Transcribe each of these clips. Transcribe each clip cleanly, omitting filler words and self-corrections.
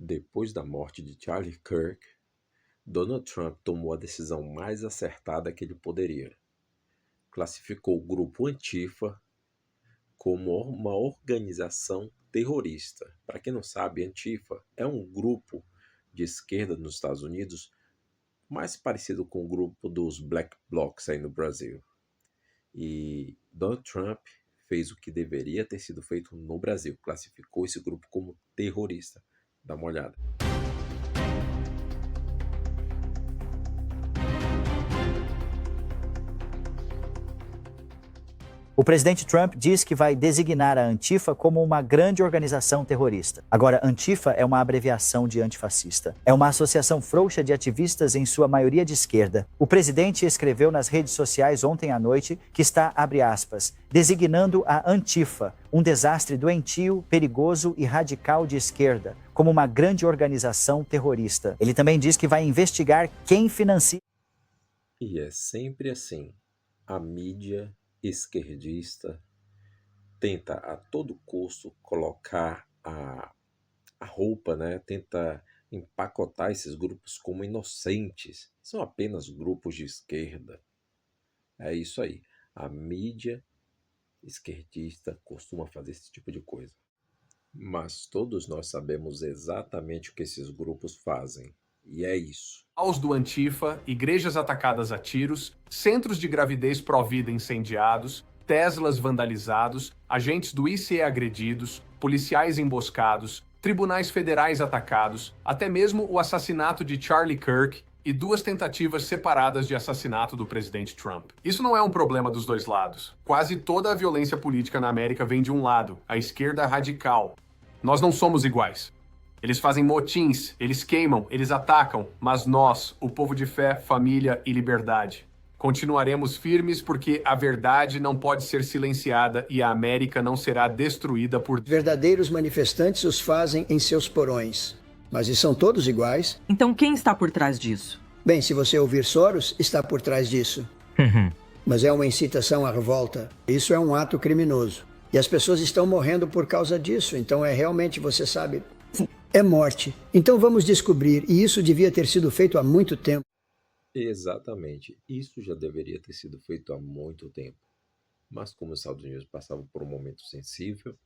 Depois da morte de Charlie Kirk, Donald Trump tomou a decisão mais acertada que ele poderia. Classificou o grupo Antifa como uma organização terrorista. Para quem não sabe, Antifa é um grupo de esquerda nos Estados Unidos mais parecido com o grupo dos Black Blocs aí no Brasil. E Donald Trump fez o que deveria ter sido feito no Brasil, classificou esse grupo como terrorista. Dá uma olhada. O presidente Trump diz que vai designar a Antifa como uma grande organização terrorista. Agora, Antifa é uma abreviação de antifascista. É uma associação frouxa de ativistas, em sua maioria de esquerda. O presidente escreveu nas redes sociais ontem à noite que está, abre aspas, designando a Antifa, um desastre doentio, perigoso e radical de esquerda, como uma grande organização terrorista. Ele também diz que vai investigar quem financia. E é sempre assim. A mídia esquerdista tenta a todo custo colocar a roupa, né? Tenta empacotar esses grupos como inocentes. São apenas grupos de esquerda. É isso aí. A mídia esquerdista costuma fazer esse tipo de coisa. Mas todos nós sabemos exatamente o que esses grupos fazem. E é isso. Caos do Antifa, igrejas atacadas a tiros, centros de gravidez pró-vida incendiados, Teslas vandalizados, agentes do ICE agredidos, policiais emboscados, tribunais federais atacados, até mesmo o assassinato de Charlie Kirk e 2 tentativas separadas de assassinato do presidente Trump. Isso não é um problema dos dois lados. Quase toda a violência política na América vem de um lado, a esquerda radical. Nós não somos iguais. Eles fazem motins, eles queimam, eles atacam, mas nós, o povo de fé, família e liberdade, continuaremos firmes porque a verdade não pode ser silenciada e a América não será destruída por... Verdadeiros manifestantes os fazem em seus porões. Mas e são todos iguais? Então quem está por trás disso? Bem, se você ouvir Soros, está por trás disso. Mas é uma incitação à revolta. Isso é um ato criminoso. E as pessoas estão morrendo por causa disso. Então é realmente, você sabe... É morte. Então vamos descobrir, e isso devia ter sido feito há muito tempo. Exatamente. Isso já deveria ter sido feito há muito tempo. Mas como os Estados Unidos passavam por um momento sensível,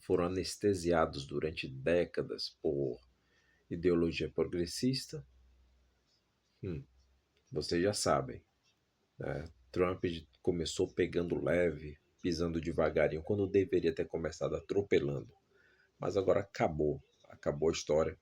foram anestesiados durante décadas por ideologia progressista, vocês já sabem. Trump começou pegando leve, pisando devagarinho, quando deveria ter começado atropelando. Mas agora acabou a história,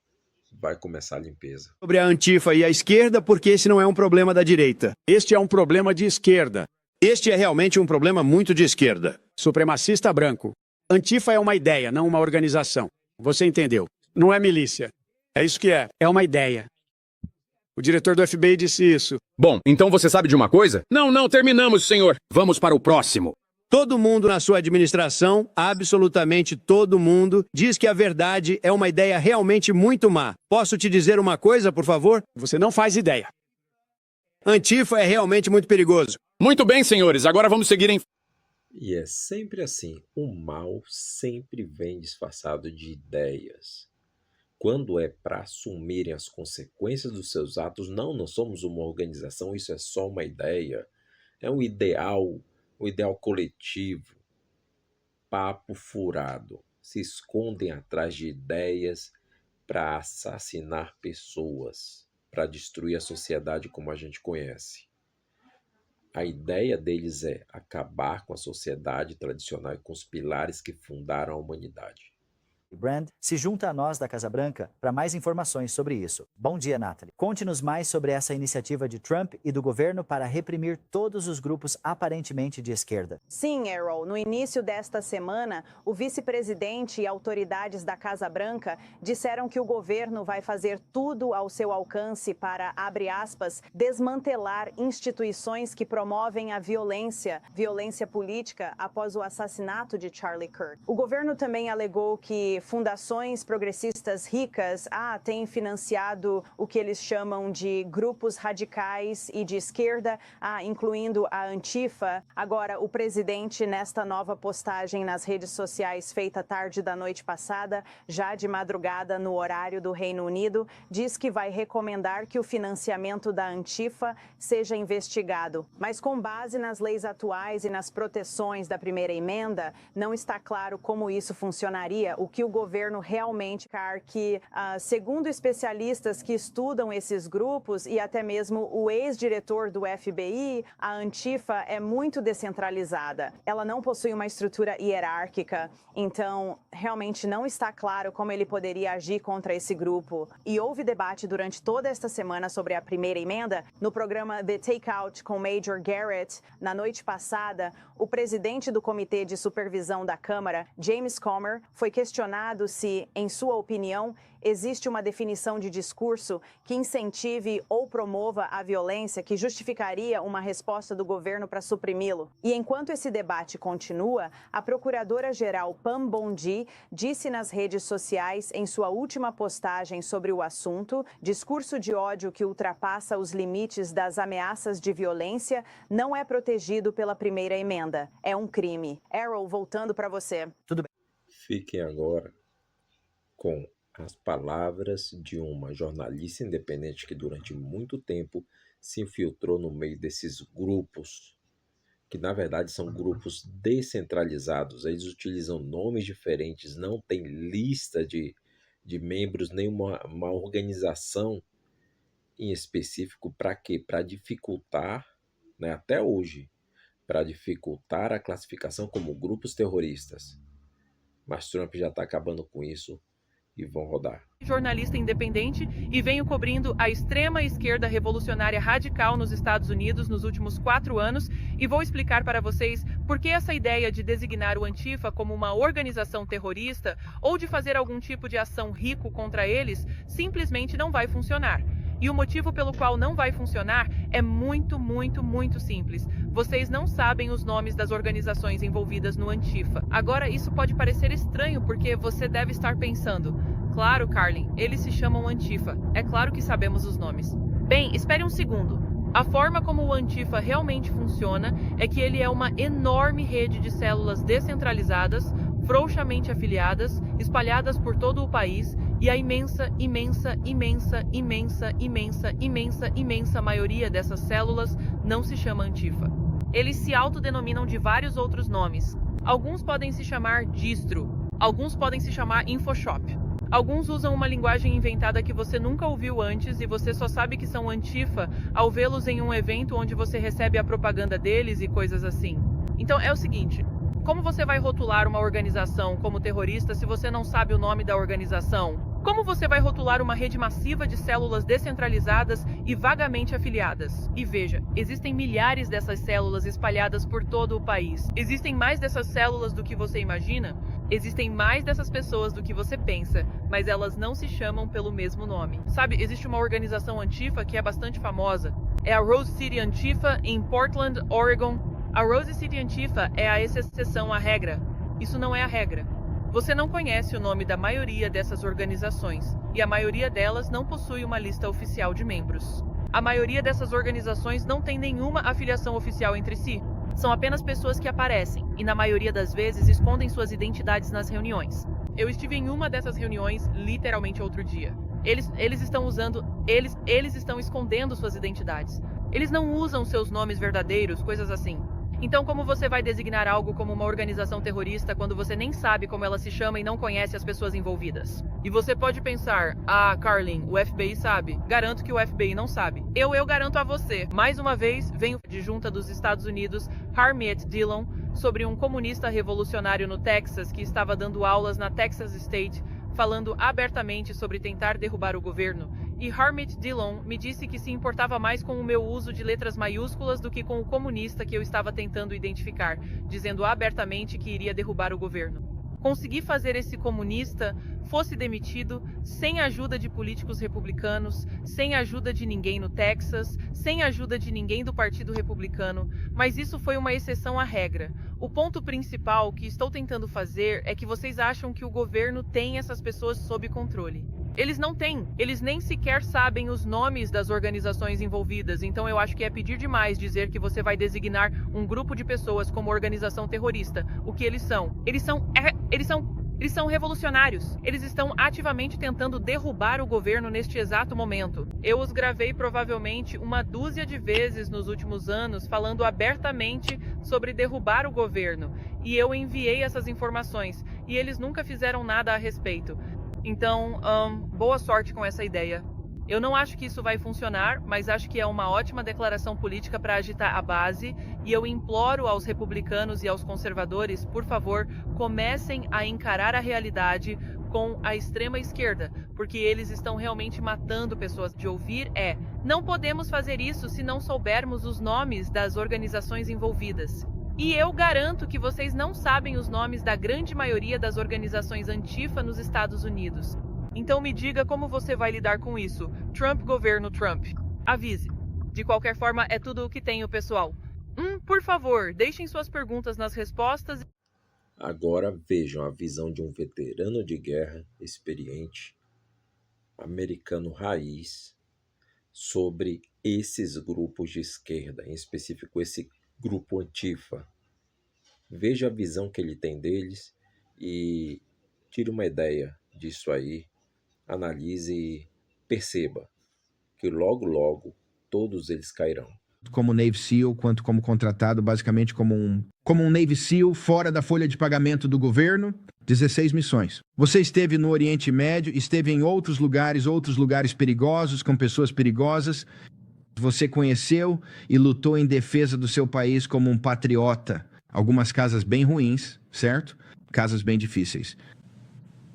vai começar a limpeza. Sobre a Antifa e a esquerda, porque esse não é um problema da direita. Este é um problema de esquerda. Este é realmente um problema muito de esquerda. Supremacista branco. Antifa é uma ideia, não uma organização. Você entendeu? Não é milícia. É isso que é. É uma ideia. O diretor do FBI disse isso. Bom, então você sabe de uma coisa? Não, terminamos, senhor. Vamos para o próximo. Todo mundo na sua administração, absolutamente todo mundo, diz que a verdade é uma ideia realmente muito má. Posso te dizer uma coisa, por favor? Você não faz ideia. Antifa é realmente muito perigoso. Muito bem, senhores. Agora vamos seguir em... E é sempre assim. O mal sempre vem disfarçado de ideias. Quando é para assumirem as consequências dos seus atos, não somos uma organização, isso é só uma ideia. É um ideal coletivo, papo furado. Se escondem atrás de ideias para assassinar pessoas, para destruir a sociedade como a gente conhece. A ideia deles é acabar com a sociedade tradicional e com os pilares que fundaram a humanidade. Brand se junta a nós da Casa Branca para mais informações sobre isso. Bom dia, Natalie. Conte-nos mais sobre essa iniciativa de Trump e do governo para reprimir todos os grupos aparentemente de esquerda. Sim, Errol. No início desta semana, o vice-presidente e autoridades da Casa Branca disseram que o governo vai fazer tudo ao seu alcance para, abre aspas, desmantelar instituições que promovem a violência política após o assassinato de Charlie Kirk. O governo também alegou que fundações progressistas ricas têm financiado o que eles chamam de grupos radicais e de esquerda, incluindo a Antifa. Agora, o presidente, nesta nova postagem nas redes sociais feita tarde da noite passada, já de madrugada no horário do Reino Unido, diz que vai recomendar que o financiamento da Antifa seja investigado. Mas com base nas leis atuais e nas proteções da primeira emenda, não está claro como isso funcionaria, o que o governo realmente quer que, segundo especialistas que estudam esses grupos e até mesmo o ex-diretor do FBI, a Antifa é muito descentralizada. Ela não possui uma estrutura hierárquica, então realmente não está claro como ele poderia agir contra esse grupo. E houve debate durante toda esta semana sobre a primeira emenda. No programa The Takeout com Major Garrett, na noite passada, o presidente do Comitê de Supervisão da Câmara, James Comer, foi questionado se, em sua opinião, existe uma definição de discurso que incentive ou promova a violência que justificaria uma resposta do governo para suprimi-lo. E enquanto esse debate continua, a procuradora-geral Pam Bondi disse nas redes sociais, em sua última postagem sobre o assunto, discurso de ódio que ultrapassa os limites das ameaças de violência não é protegido pela primeira emenda. É um crime. Errol, voltando para você. Tudo bem. Fiquem agora com as palavras de uma jornalista independente que durante muito tempo se infiltrou no meio desses grupos, que na verdade são grupos descentralizados. Eles utilizam nomes diferentes, não tem lista de membros, nenhuma organização em específico. Para quê? Para dificultar, até hoje, para dificultar a classificação como grupos terroristas. Mas Trump já está acabando com isso e vão rodar. Jornalista independente e venho cobrindo a extrema esquerda revolucionária radical nos Estados Unidos nos últimos 4 anos e vou explicar para vocês por que essa ideia de designar o Antifa como uma organização terrorista ou de fazer algum tipo de ação rico contra eles simplesmente não vai funcionar. E o motivo pelo qual não vai funcionar é muito, muito, muito simples. Vocês não sabem os nomes das organizações envolvidas no Antifa. Agora, isso pode parecer estranho porque você deve estar pensando: claro, Carlin, eles se chamam Antifa. É claro que sabemos os nomes. Bem, espere um segundo. A forma como o Antifa realmente funciona é que ele é uma enorme rede de células descentralizadas, frouxamente afiliadas, espalhadas por todo o país, e a imensa maioria dessas células não se chama Antifa. Eles se autodenominam de vários outros nomes. Alguns podem se chamar distro, alguns podem se chamar InfoShop. Alguns usam uma linguagem inventada que você nunca ouviu antes e você só sabe que são Antifa ao vê-los em um evento onde você recebe a propaganda deles e coisas assim. Então é o seguinte: como você vai rotular uma organização como terrorista se você não sabe o nome da organização? Como você vai rotular uma rede massiva de células descentralizadas e vagamente afiliadas? E veja, existem milhares dessas células espalhadas por todo o país. Existem mais dessas células do que você imagina? Existem mais dessas pessoas do que você pensa, mas elas não se chamam pelo mesmo nome. Sabe, existe uma organização Antifa que é bastante famosa. É a Rose City Antifa em Portland, Oregon. A Rose City Antifa é a exceção à regra. Isso não é a regra. Você não conhece o nome da maioria dessas organizações, e a maioria delas não possui uma lista oficial de membros. A maioria dessas organizações não tem nenhuma afiliação oficial entre si. São apenas pessoas que aparecem, e na maioria das vezes escondem suas identidades nas reuniões. Eu estive em uma dessas reuniões literalmente outro dia. Eles estão escondendo suas identidades. Eles não usam seus nomes verdadeiros, coisas assim. Então, como você vai designar algo como uma organização terrorista quando você nem sabe como ela se chama e não conhece as pessoas envolvidas? E você pode pensar: ah, Carlin, o FBI sabe. Garanto que o FBI não sabe. Eu garanto a você. Mais uma vez, venho de junta dos Estados Unidos, Harmeet Dillon, sobre um comunista revolucionário no Texas que estava dando aulas na Texas State, falando abertamente sobre tentar derrubar o governo. E Harmeet Dillon me disse que se importava mais com o meu uso de letras maiúsculas do que com o comunista que eu estava tentando identificar, dizendo abertamente que iria derrubar o governo. Consegui fazer esse comunista fosse demitido sem a ajuda de políticos republicanos, sem a ajuda de ninguém no Texas, sem a ajuda de ninguém do Partido Republicano, mas isso foi uma exceção à regra. O ponto principal que estou tentando fazer é que vocês acham que o governo tem essas pessoas sob controle. Eles não têm, eles nem sequer sabem os nomes das organizações envolvidas, então eu acho que é pedir demais dizer que você vai designar um grupo de pessoas como organização terrorista. O que eles são? Eles são revolucionários. Eles estão ativamente tentando derrubar o governo neste exato momento. Eu os gravei provavelmente uma dúzia de vezes nos últimos anos falando abertamente sobre derrubar o governo. E eu enviei essas informações e eles nunca fizeram nada a respeito. Então, boa sorte com essa ideia. Eu não acho que isso vai funcionar, mas acho que é uma ótima declaração política para agitar a base, e eu imploro aos republicanos e aos conservadores, por favor, comecem a encarar a realidade com a extrema esquerda, porque eles estão realmente matando pessoas. De ouvir não podemos fazer isso se não soubermos os nomes das organizações envolvidas. E eu garanto que vocês não sabem os nomes da grande maioria das organizações Antifa nos Estados Unidos. Então me diga como você vai lidar com isso. Trump, governo Trump. Avise. De qualquer forma, é tudo o que tenho, pessoal. Por favor, deixem suas perguntas nas respostas. Agora vejam a visão de um veterano de guerra experiente, americano raiz, sobre esses grupos de esquerda, em específico esse grupo Antifa. Veja a visão que ele tem deles e tire uma ideia disso aí, analise e perceba que logo, logo, todos eles cairão. Como Navy SEAL, quanto como contratado, basicamente como um Navy SEAL fora da folha de pagamento do governo, 16 missões. Você esteve no Oriente Médio, esteve em outros lugares perigosos, com pessoas perigosas. Você conheceu e lutou em defesa do seu país como um patriota. Algumas casas bem ruins, certo? Casas bem difíceis.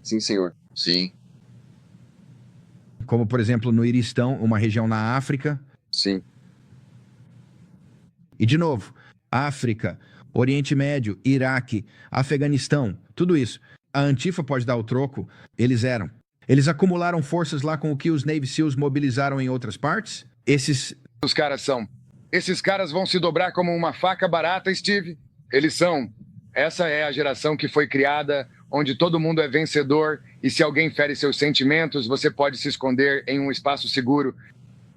Sim, senhor. Sim. Como, por exemplo, no Iristão, uma região na África. Sim. E, de novo, África, Oriente Médio, Iraque, Afeganistão, tudo isso. A Antifa pode dar o troco. Eles acumularam forças lá com o que os Navy SEALs mobilizaram em outras partes? Esses caras vão se dobrar como uma faca barata, Steve. Essa é a geração que foi criada, onde todo mundo é vencedor, e se alguém fere seus sentimentos, você pode se esconder em um espaço seguro.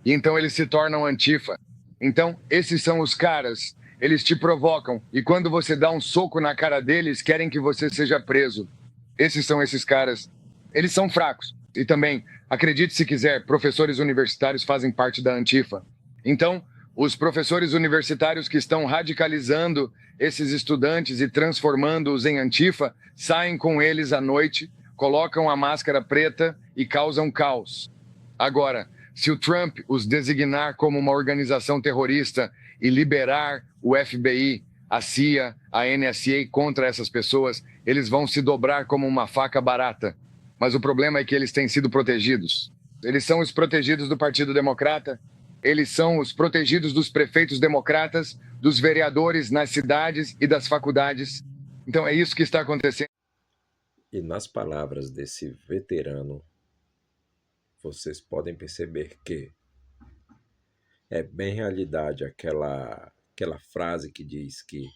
E então eles se tornam Antifa. Então, esses são os caras. Eles te provocam, e quando você dá um soco na cara deles, querem que você seja preso. Esses são esses caras. Eles são fracos. E também, acredite se quiser, professores universitários fazem parte da Antifa. Então, os professores universitários que estão radicalizando esses estudantes e transformando-os em Antifa, saem com eles à noite, colocam a máscara preta e causam caos. Agora, se o Trump os designar como uma organização terrorista e liberar o FBI, a CIA, a NSA contra essas pessoas, eles vão se dobrar como uma faca barata. Mas o problema é que eles têm sido protegidos. Eles são os protegidos do Partido Democrata, eles são os protegidos dos prefeitos democratas, dos vereadores nas cidades e das faculdades. Então é isso que está acontecendo. E nas palavras desse veterano, vocês podem perceber que é bem realidade aquela frase que diz que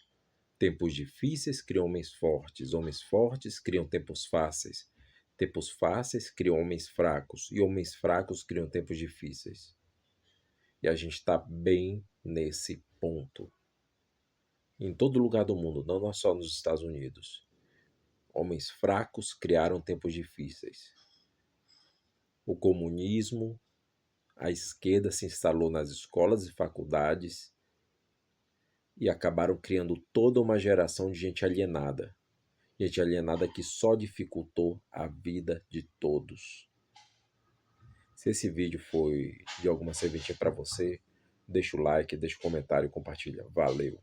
tempos difíceis criam homens fortes criam tempos fáceis criam homens fracos, e homens fracos criam tempos difíceis. E a gente está bem nesse ponto. Em todo lugar do mundo, não só nos Estados Unidos. Homens fracos criaram tempos difíceis. O comunismo, a esquerda se instalou nas escolas e faculdades e acabaram criando toda uma geração de gente alienada. Gente alienada que só dificultou a vida de todos. Se esse vídeo foi de alguma serventia para você, deixa o like, deixa o comentário e compartilha. Valeu!